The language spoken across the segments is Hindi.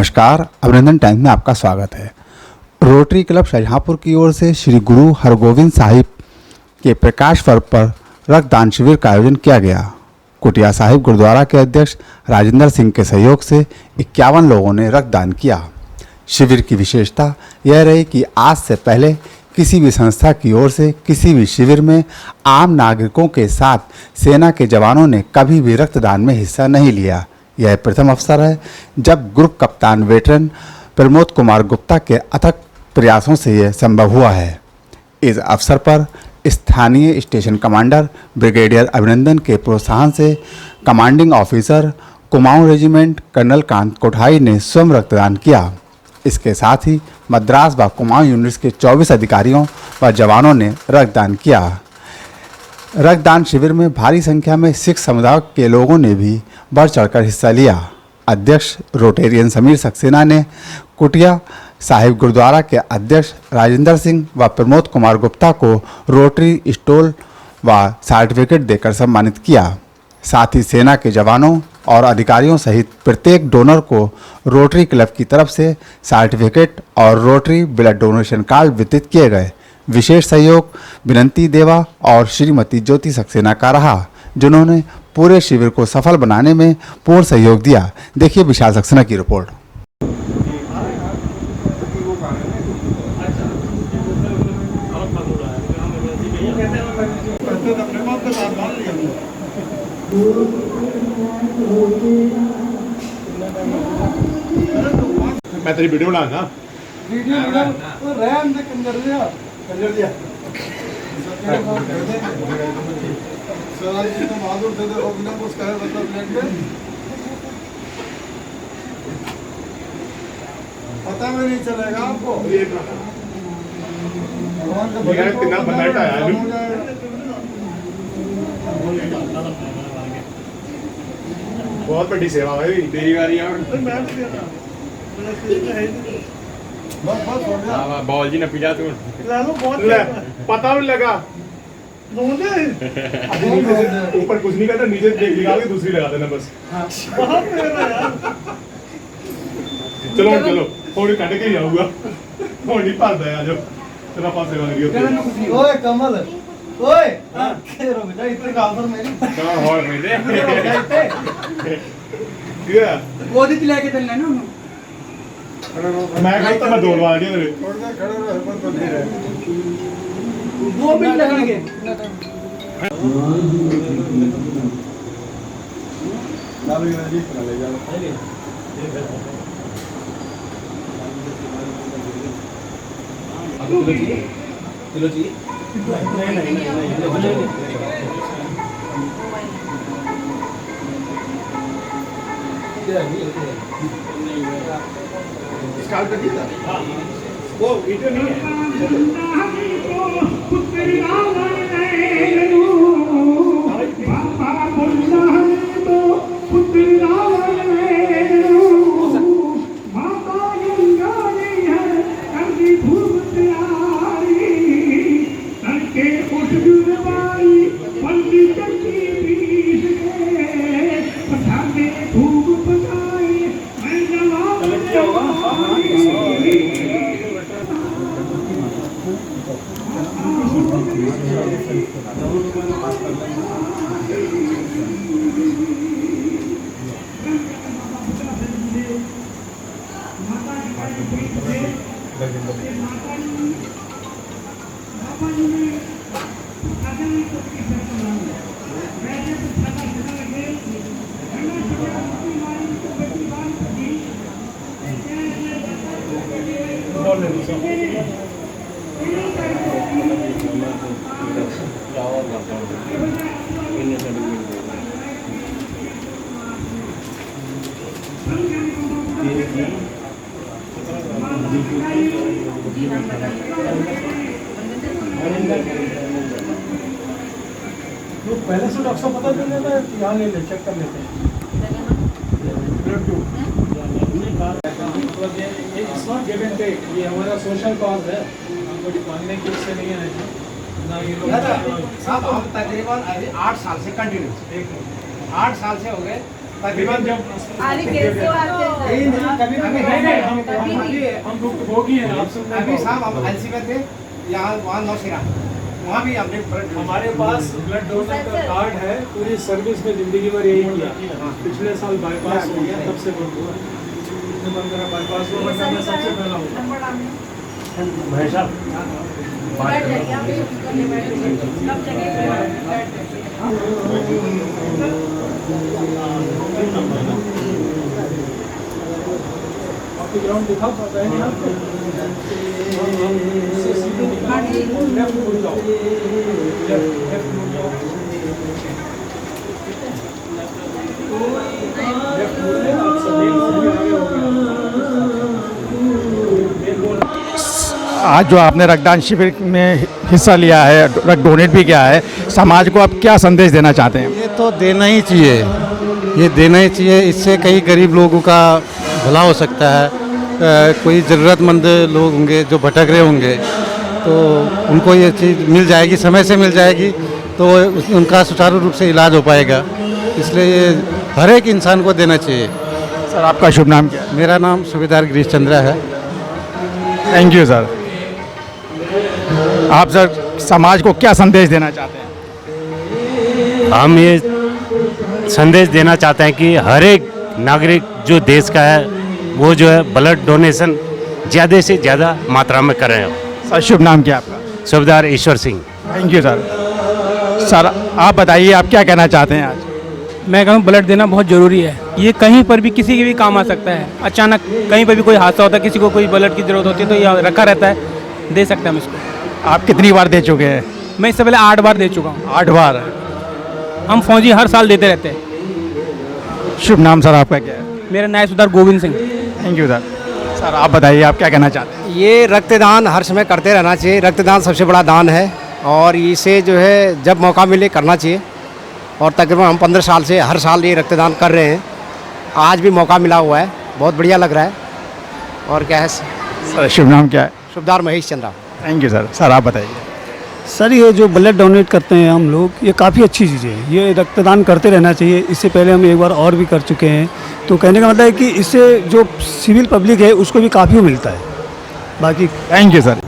नमस्कार, अभिनंदन टाइम्स में आपका स्वागत है। रोटरी क्लब शाहजहांपुर की ओर से श्री गुरु हरगोविंद साहिब के प्रकाश पर्व पर रक्तदान शिविर का आयोजन किया गया। कुटिया साहिब गुरुद्वारा के अध्यक्ष राजेंद्र सिंह के सहयोग से 51 लोगों ने रक्तदान किया। शिविर की विशेषता यह रही कि आज से पहले किसी भी संस्था की ओर से किसी भी शिविर में आम नागरिकों के साथ सेना के जवानों ने कभी भी रक्तदान में हिस्सा नहीं लिया। यह प्रथम अवसर है जब ग्रुप कप्तान वेटरन प्रमोद कुमार गुप्ता के अथक प्रयासों से यह संभव हुआ है। इस अवसर पर स्थानीय स्टेशन कमांडर ब्रिगेडियर अभिनंदन के प्रोत्साहन से commanding officer Kumaon regiment colonel Kant Kothari ने स्वयं रक्तदान किया। इसके साथ ही मद्रास व कुमाऊं यूनिट्स के 24 अधिकारियों व जवानों ने रक्तदान किया। रक्तदान शिविर में भारी संख्या में सिख समुदाय के लोगों ने भी बढ़ चढ़कर हिस्सा लिया। अध्यक्ष रोटेरियन समीर सक्सेना ने कुटिया साहिब गुरुद्वारा के अध्यक्ष राजेंद्र सिंह व प्रमोद कुमार गुप्ता को रोटरी स्टोल व सर्टिफिकेट देकर सम्मानित किया। साथ ही सेना के जवानों और अधिकारियों सहित प्रत्येक डोनर को रोटरी क्लब की तरफ से सर्टिफिकेट और रोटरी ब्लड डोनेशन कार्ड वितरित किए गए। विशेष सहयोग विनंती देवा और श्रीमती ज्योति सक्सेना का रहा, जिन्होंने पूरे शिविर को सफल बनाने में पूर्ण सहयोग दिया। देखिए विशाल सक्सेना की रिपोर्ट। मैं तेरी वीडियो बनाना वीडियो बना तो रैम से कंजर दिया सर जी तो बहादुर थे तो बिना कुछ कहे मतलब प्लेट पे पता भी नहीं चलेगा आपको भगवान का ये कितना बनाया है बहुत बड़ी सेवा भाई तेरी बारी है बॉल जी ने पिला तू पता भी लगा ऊपर कुछ नहीं करता, नीचे देख लगा के दूसरी लगा देना बस। चलो चलो थोड़ी कट के ही आऊंगा थोड़ी पास है आज तेरा पास सेवा करियो। ओए कमल ओए खेरो बेटा इतने गाफर मेरी कहां हो मेरे क्या गोदी पिला के चलना ना मैं कहता मैं दौड़वा दिया तेरे छोड़ दे खड़े रहो हिम्मत तो नहीं रहे 2 मिनट लगेंगे लालो ये जी बना ले जाओ चलो जी स्टार्ट कर दिया हां वो वीडियो नहीं तो पहले से डॉक्टर पता चल जाता है यहाँ ले ले चेक कर लेते हैं it's not give and take, ये हमारा सोशल कॉज है, हमको मांगने की इससे नहीं है ना ये लोग। साहब हम तकरीबन 8 साल से कंटिन्यू 8 साल से हो गए तकरीबन जब अरे कैसे आते हैं कभी हम भोगी हैं आप सब अभी साहब हम एलसी में थे यहाँ वहाँ नौशीरा वहाँ भी हमने हमारे पास ब्लड डोनर का कार्ड है, पूरी सर्विस में जिंदगी भर यही किया। पिछले साल बाईपास हो गया, तब से बंद हुआ। बंद करा बाईपास हुआ, वरना मैं सबसे पहला हूँ। भाई साहब आपकी ग्राउंड दिखा पाता है नहीं आपको? इससे सीधे निकाल लेफ्ट मुड़ जाओ, लेफ्ट मुड़ जाओ, लेफ्ट मुड़ने आप सभी आगे हो गया। आज जो आपने रक्तदान शिविर में हिस्सा लिया है, रक्त डोनेट भी किया है, समाज को आप क्या संदेश देना चाहते हैं? ये तो देना ही चाहिए, ये देना ही चाहिए। इससे कई गरीब लोगों का भला हो सकता है। कोई ज़रूरतमंद लोग होंगे जो भटक रहे होंगे, तो उनको ये चीज़ मिल जाएगी, समय से मिल जाएगी, तो उनका सुचारू रूप से इलाज हो पाएगा। इसलिए ये हर एक इंसान को देना चाहिए। सर आपका शुभ नाम क्या है? मेरा नाम सूबेदार गिरीश चंद्रा है। Thank you sir. आप सर समाज को क्या संदेश देना चाहते हैं? हम ये संदेश देना चाहते हैं कि हर एक नागरिक जो देश का है वो जो है ब्लड डोनेशन ज़्यादा से ज़्यादा मात्रा में कर रहे हैं। सर शुभ नाम क्या है आपका? सूबेदार Ishwar Singh. Thank you sir. Sir आप बताइए, आप क्या कहना चाहते हैं आज? मैं कहूँ ब्लड देना बहुत ज़रूरी है। ये कहीं पर भी किसी के भी काम आ सकता है। अचानक कहीं पर भी कोई हादसा होता है, किसी को कोई ब्लड की ज़रूरत होती है, तो ये रखा रहता है, दे सकते हैं हम इसको। आप कितनी बार दे चुके हैं? मैं इससे पहले 8 बार दे चुका हूँ। 8 बार। हम फौजी हर साल देते रहते हैं। शुभ नाम सर आपका क्या है? मेरा नायब सुधार Govind Singh. Thank you sir. Sir आप बताइए, आप क्या कहना चाहते हैं? ये रक्तदान हर समय करते रहना चाहिए। रक्तदान सबसे बड़ा दान है और इसे जो है जब मौका मिले करना चाहिए। और तकरीबन हम 15 साल से हर साल ये रक्तदान कर रहे हैं। आज भी मौका मिला हुआ है, बहुत बढ़िया लग रहा है। और क्या है सर शुभ नाम क्या है? सूबेदार Mahesh Chandra. Thank you sir. Sir आप बताइए। सर ये जो ब्लड डोनेट करते हैं हम लोग, ये काफ़ी अच्छी चीज़ है। ये रक्तदान करते रहना चाहिए। इससे पहले हम एक बार और भी कर चुके हैं। तो कहने का मतलब है कि इससे जो सिविल पब्लिक है उसको भी काफ़ी मिलता है। बाकी थैंक यू सर।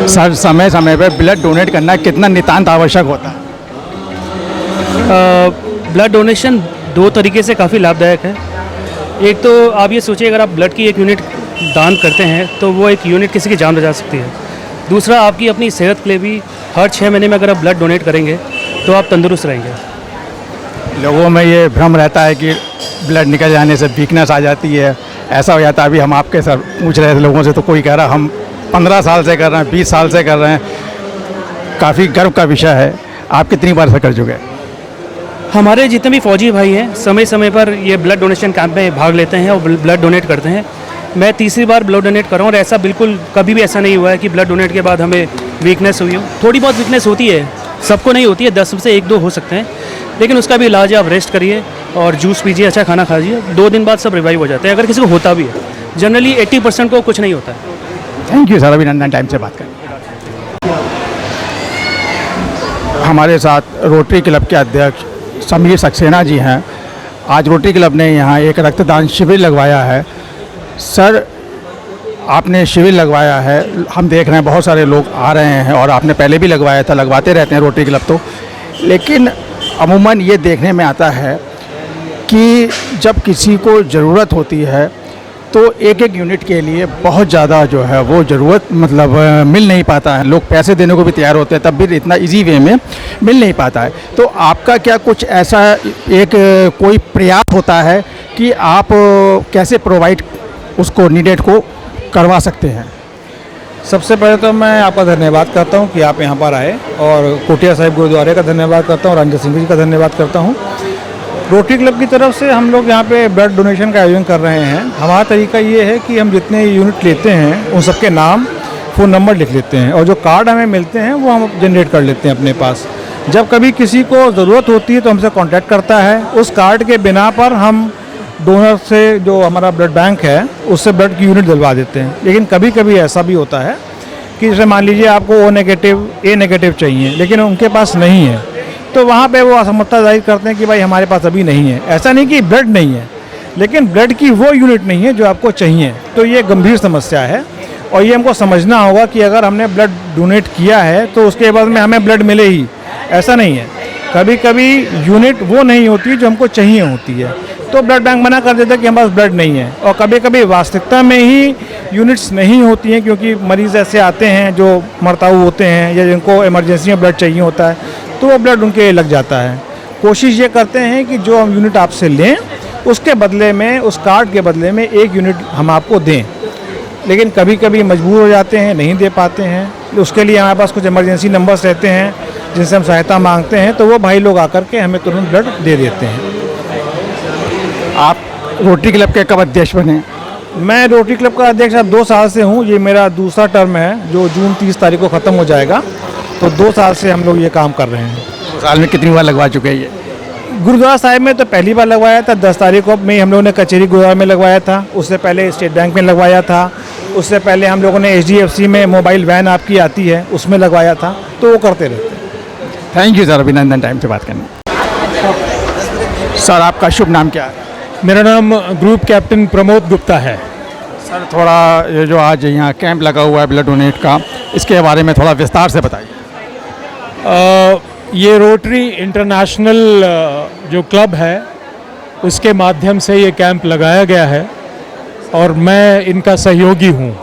सर समय समय पर ब्लड डोनेट करना कितना नितांत आवश्यक होता है? ब्लड डोनेशन 2 तरीके से काफ़ी लाभदायक है। एक तो आप ये सोचिए, अगर आप ब्लड की 1 यूनिट दान करते हैं तो वो 1 यूनिट किसी की जान बचा सकती है। दूसरा, आपकी अपनी सेहत के लिए भी हर 6 महीने में अगर आप ब्लड डोनेट करेंगे तो आप तंदुरुस्त रहेंगे। लोगों में ये भ्रम रहता है कि ब्लड निकल जाने से वीकनेस आ जाती है, ऐसा हो जाता है। अभी हम आपके सर पूछ रहे थे लोगों से, तो कोई कह रहा हम 15 साल से कर रहे हैं, 20 साल से कर रहे हैं। काफ़ी गर्व का विषय है। आप कितनी बार से कर चुके हैं? हमारे जितने भी फौजी भाई हैं समय समय पर ये ब्लड डोनेशन कैंप में भाग लेते हैं और ब्लड डोनेट करते हैं। मैं तीसरी बार ब्लड डोनेट कर रहा हूँ और ऐसा बिल्कुल कभी भी ऐसा नहीं हुआ है कि ब्लड डोनेट के बाद हमें वीकनेस हुई हो। थोड़ी बहुत वीकनेस होती है, सबको नहीं होती है, 10 में से 1-2 हो सकते हैं, लेकिन उसका भी इलाज है। आप रेस्ट करिए और जूस पीजिए, अच्छा खाना खाइए, 2 दिन बाद सब रिवाइव हो जाते हैं। अगर किसी को होता भी है, जनरली 80% को कुछ नहीं होता है। थैंक यू सर, अभिनंदन टाइम से बात करें। हमारे साथ रोटरी क्लब के अध्यक्ष समीर सक्सेना जी हैं। आज रोटरी क्लब ने यहाँ एक रक्तदान शिविर लगवाया है। सर आपने शिविर लगवाया है, हम देख रहे हैं बहुत सारे लोग आ रहे हैं और आपने पहले भी लगवाया था, लगवाते रहते हैं रोटरी क्लब तो, लेकिन अमूमन ये देखने में आता है कि जब किसी को ज़रूरत होती है तो एक एक यूनिट के लिए बहुत ज़्यादा जो है वो ज़रूरत मतलब मिल नहीं पाता है। लोग पैसे देने को भी तैयार होते हैं, तब भी इतना इजी वे में मिल नहीं पाता है। तो आपका क्या कुछ ऐसा एक कोई प्रयास होता है कि आप कैसे प्रोवाइड उसको नीडेड को करवा सकते हैं? सबसे पहले तो मैं आपका धन्यवाद करता हूं कि आप यहां पर आए, और कोटिया साहिब गुरुद्वारे का धन्यवाद करता हूं, रंजन सिंह जी का धन्यवाद करता हूं। रोटरी क्लब की तरफ से हम लोग यहां पे ब्लड डोनेशन का आयोजन कर रहे हैं। हमारा तरीका ये है कि हम जितने यूनिट लेते हैं उन सबके नाम, फ़ोन नंबर लिख लेते हैं, और जो कार्ड हमें मिलते हैं वो हम जनरेट कर लेते हैं अपने पास। जब कभी किसी को ज़रूरत होती है तो हमसे कांटेक्ट करता है, उस कार्ड के बिना पर हम डोनर से, जो हमारा ब्लड बैंक है, उससे ब्लड की यूनिट दिलवा देते हैं। लेकिन कभी कभी ऐसा भी होता है कि जैसे मान लीजिए आपको ओ नेगेटिव, ए नेगेटिव चाहिए लेकिन उनके पास नहीं है, तो वहाँ पे वो असमर्थता जाहिर करते हैं कि भाई हमारे पास अभी नहीं है। ऐसा नहीं कि ब्लड नहीं है, लेकिन ब्लड की वो यूनिट नहीं है जो आपको चाहिए। तो ये गंभीर समस्या है और ये हमको समझना होगा कि अगर हमने ब्लड डोनेट किया है तो उसके बाद में हमें ब्लड मिले ही, ऐसा नहीं है। कभी कभी यूनिट वो नहीं होती जो हमको चाहिए होती है, तो ब्लड बैंक मना कर देता है कि हमारे पास ब्लड नहीं है। और कभी कभी वास्तविकता में ही यूनिट्स नहीं होती हैं, क्योंकि मरीज़ ऐसे आते हैं जो मरताऊ होते हैं या जिनको इमरजेंसी में ब्लड चाहिए होता है, तो वो ब्लड उनके लग जाता है। कोशिश ये करते हैं कि जो हम यूनिट आपसे लें उसके बदले में, उस कार्ड के बदले में एक यूनिट हम आपको दें, लेकिन कभी कभी मजबूर हो जाते हैं, नहीं दे पाते हैं। उसके लिए हमारे पास कुछ इमरजेंसी नंबर्स रहते हैं जिनसे हम सहायता मांगते हैं, तो वो भाई लोग आकर के हमें तुरंत ब्लड दे देते हैं। आप रोटरी क्लब के कब अध्यक्ष बने? मैं रोटरी क्लब का अध्यक्ष अब 2 साल से हूँ। ये मेरा दूसरा टर्म है जो जून 30 तारीख को ख़त्म हो जाएगा। तो 2 साल से हम लोग ये काम कर रहे हैं। 2 साल में कितनी बार लगवा चुके हैं ये? गुरुद्वारा साहिब में तो पहली बार लगवाया था, 10 तारीख को में हम लोगों ने कचेरी गुरुद्वारा में लगवाया था। उससे पहले स्टेट बैंक में लगवाया था। उससे पहले हम लोगों ने HDFC में मोबाइल वैन आपकी आती है उसमें लगवाया था। तो वो करते रहते हैं। थैंक यू सर, अभिनंदन टाइम से बात करने। सर आपका शुभ नाम क्या है? मेरा नाम ग्रुप कैप्टन प्रमोद गुप्ता है। सर थोड़ा ये जो आज यहाँ कैंप लगा हुआ है ब्लड डोनेट का, इसके बारे में थोड़ा विस्तार से बताइए। ये रोटरी इंटरनेशनल जो क्लब है उसके माध्यम से ये कैंप लगाया गया है और मैं इनका सहयोगी हूँ।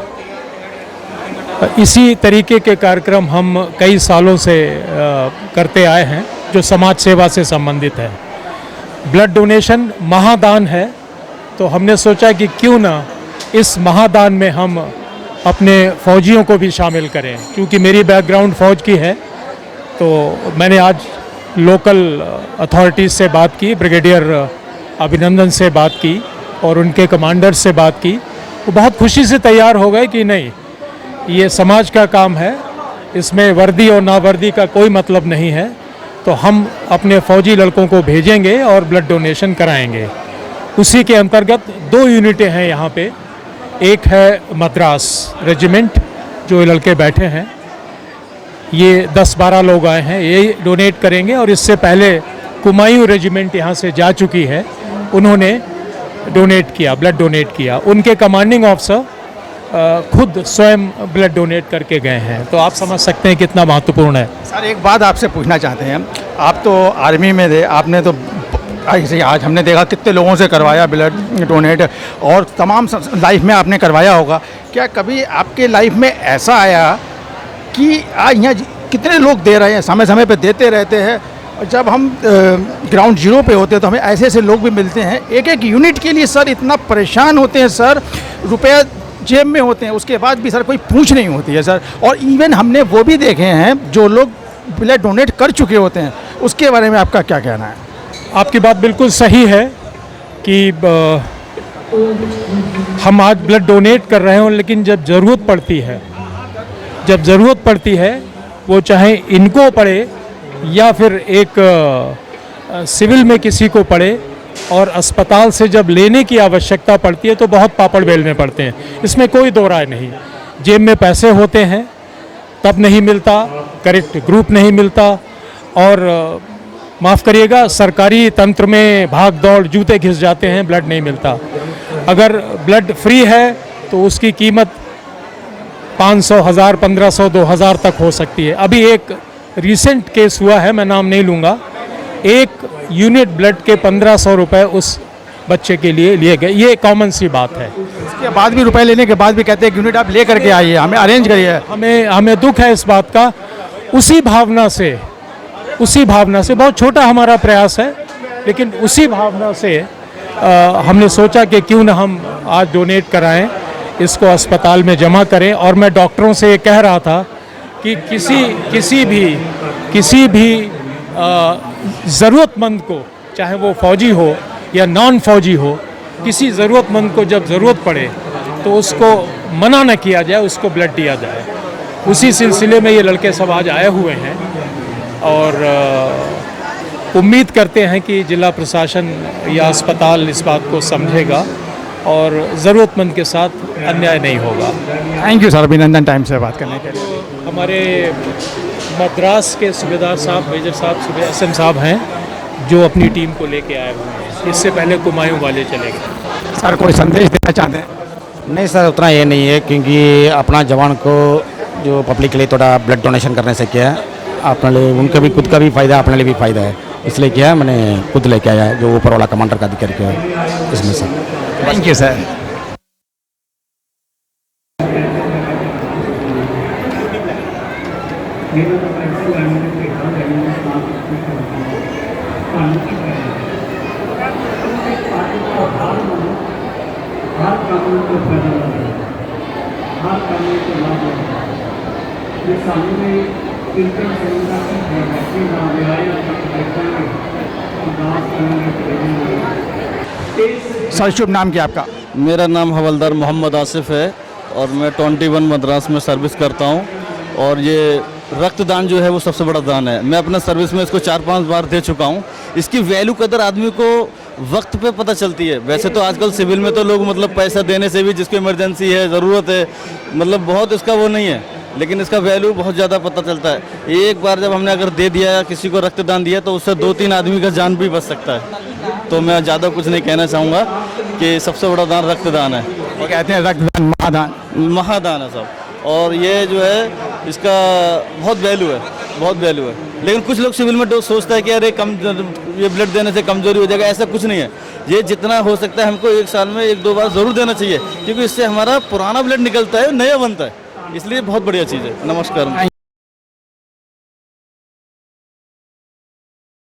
इसी तरीके के कार्यक्रम हम कई सालों से करते आए हैं जो समाज सेवा से संबंधित है। ब्लड डोनेशन महादान है, तो हमने सोचा कि क्यों ना इस महादान में हम अपने फौजियों को भी शामिल करें। क्योंकि मेरी बैकग्राउंड फ़ौज की है, तो मैंने आज लोकल अथॉरिटीज़ से बात की, ब्रिगेडियर अभिनंदन से बात की और उनके कमांडर से बात की। वो बहुत खुशी से तैयार हो गए कि नहीं, ये समाज का काम है, इसमें वर्दी और नावर्दी का कोई मतलब नहीं है। तो हम अपने फ़ौजी लड़कों को भेजेंगे और ब्लड डोनेशन कराएंगे। उसी के अंतर्गत 2 यूनिटें हैं यहाँ पे। एक है मद्रास रेजिमेंट, जो ये लड़के बैठे हैं, ये 10-12 लोग आए हैं, ये डोनेट करेंगे। और इससे पहले कुमायूं रेजिमेंट यहाँ से जा चुकी है, उन्होंने डोनेट किया, ब्लड डोनेट किया। उनके कमांडिंग ऑफिसर खुद स्वयं ब्लड डोनेट करके गए हैं। तो आप समझ सकते हैं कितना महत्वपूर्ण है। सर एक बात आपसे पूछना चाहते हैं, आप तो आर्मी में थे, आपने तो ऐसे आज हमने देखा कितने लोगों से करवाया ब्लड डोनेट और तमाम लाइफ में आपने करवाया होगा। क्या कभी आपके लाइफ में ऐसा आया कि आज यहाँ कितने लोग दे रहे हैं, समय समय पे देते रहते हैं, और जब हम ग्राउंड जीरो पे होते हैं तो हमें ऐसे ऐसे लोग भी मिलते हैं एक एक यूनिट के लिए सर इतना परेशान होते हैं सर, रुपया जेब में होते हैं, उसके बाद भी सर कोई पूछ नहीं होती है सर। और इवन हमने वो भी देखे हैं जो लोग ब्लड डोनेट कर चुके होते हैं, उसके बारे में आपका क्या कहना है? आपकी बात बिल्कुल सही है कि हम आज ब्लड डोनेट कर रहे हैं, लेकिन जब ज़रूरत पड़ती है, वो चाहे इनको पड़े या फिर एक सिविल में किसी को पड़े, और अस्पताल से जब लेने की आवश्यकता पड़ती है तो बहुत पापड़ बेलने पड़ते हैं। इसमें कोई दो राय नहीं। जेब में पैसे होते हैं तब नहीं मिलता, करेक्ट ग्रुप नहीं मिलता, और माफ़ करिएगा सरकारी तंत्र में भाग दौड़, जूते घिस जाते हैं, ब्लड नहीं मिलता। अगर ब्लड फ्री है तो उसकी कीमत 500, 1000, 1500, 2000 तक हो सकती है। अभी एक रिसेंट केस हुआ है, मैं नाम नहीं लूँगा, एक यूनिट ब्लड के 1500 रुपये उस बच्चे के लिए लिए गए। ये कॉमन सी बात है। इसके बाद भी रुपए लेने के बाद भी कहते हैं यूनिट आप ले करके आइए, हमें अरेंज करिए। हमें दुख है इस बात का। उसी भावना से बहुत छोटा हमारा प्रयास है, लेकिन उसी भावना से हमने सोचा कि क्यों ना हम आज डोनेट कराएं, इसको अस्पताल में जमा करें। और मैं डॉक्टरों से ये कह रहा था कि किसी भी ज़रूरतमंद को, चाहे वो फौजी हो या नॉन फौजी हो, किसी ज़रूरतमंद को जब ज़रूरत पड़े तो उसको मना न किया जाए, उसको ब्लड दिया जाए। उसी सिलसिले में ये लड़के सब आज आए हुए हैं और उम्मीद करते हैं कि जिला प्रशासन या अस्पताल इस बात को समझेगा और ज़रूरतमंद के साथ अन्याय नहीं होगा। थैंक यू सर, अभिनंदन टाइम से बात करने के लिए। हमारे मद्रास के सूबेदार साहब, मेजर साहब, SM साहब हैं जो अपनी टीम को लेके आए हुए हैं। इससे पहले कुमायूं वाले चले गए। सर कोई संदेश देना चाहते हैं? नहीं सर, उतना ये नहीं है, क्योंकि अपना जवान को जो पब्लिक के लिए थोड़ा ब्लड डोनेशन करने से किया है, अपने लिए उनका भी खुद का भी फ़ायदा, अपने लिए भी फ़ायदा है, इसलिए किया है। मैंने खुद लेके आया है, जो ऊपर वाला कमांडर का अधिकारी किया है इसमें से। Thank you sir. सर शुभ नाम क्या आपका? मेरा नाम हवलदार मोहम्मद आसिफ है और मैं 21 मद्रास में सर्विस करता हूं। और ये रक्तदान जो है वो सबसे बड़ा दान है। मैं अपना सर्विस में इसको 4-5 बार दे चुका हूं। इसकी वैल्यू कदर आदमी को वक्त पे पता चलती है। वैसे तो आजकल सिविल में तो लोग मतलब पैसा देने से भी, जिसको इमरजेंसी है, ज़रूरत है, मतलब बहुत इसका वो नहीं है, लेकिन इसका वैल्यू बहुत ज़्यादा पता चलता है। एक बार जब हमने अगर दे दिया, किसी को रक्तदान दिया, तो उससे 2-3 आदमी का जान भी बच सकता है। तो मैं ज़्यादा कुछ नहीं कहना चाहूँगा कि सबसे बड़ा दान रक्तदान है। वो कहते हैं रक्तदान महादान है सब। और ये जो है इसका बहुत वैल्यू है। लेकिन कुछ लोग सिविल में सोचता है कि अरे ये ब्लड देने से कमजोरी हो जाएगा। ऐसा कुछ नहीं है। ये जितना हो सकता है हमको 1 साल में 1-2 बार ज़रूर देना चाहिए, क्योंकि इससे हमारा पुराना ब्लड निकलता है, नया बनता है। इसलिए बहुत बढ़िया चीज़ है। नमस्कार।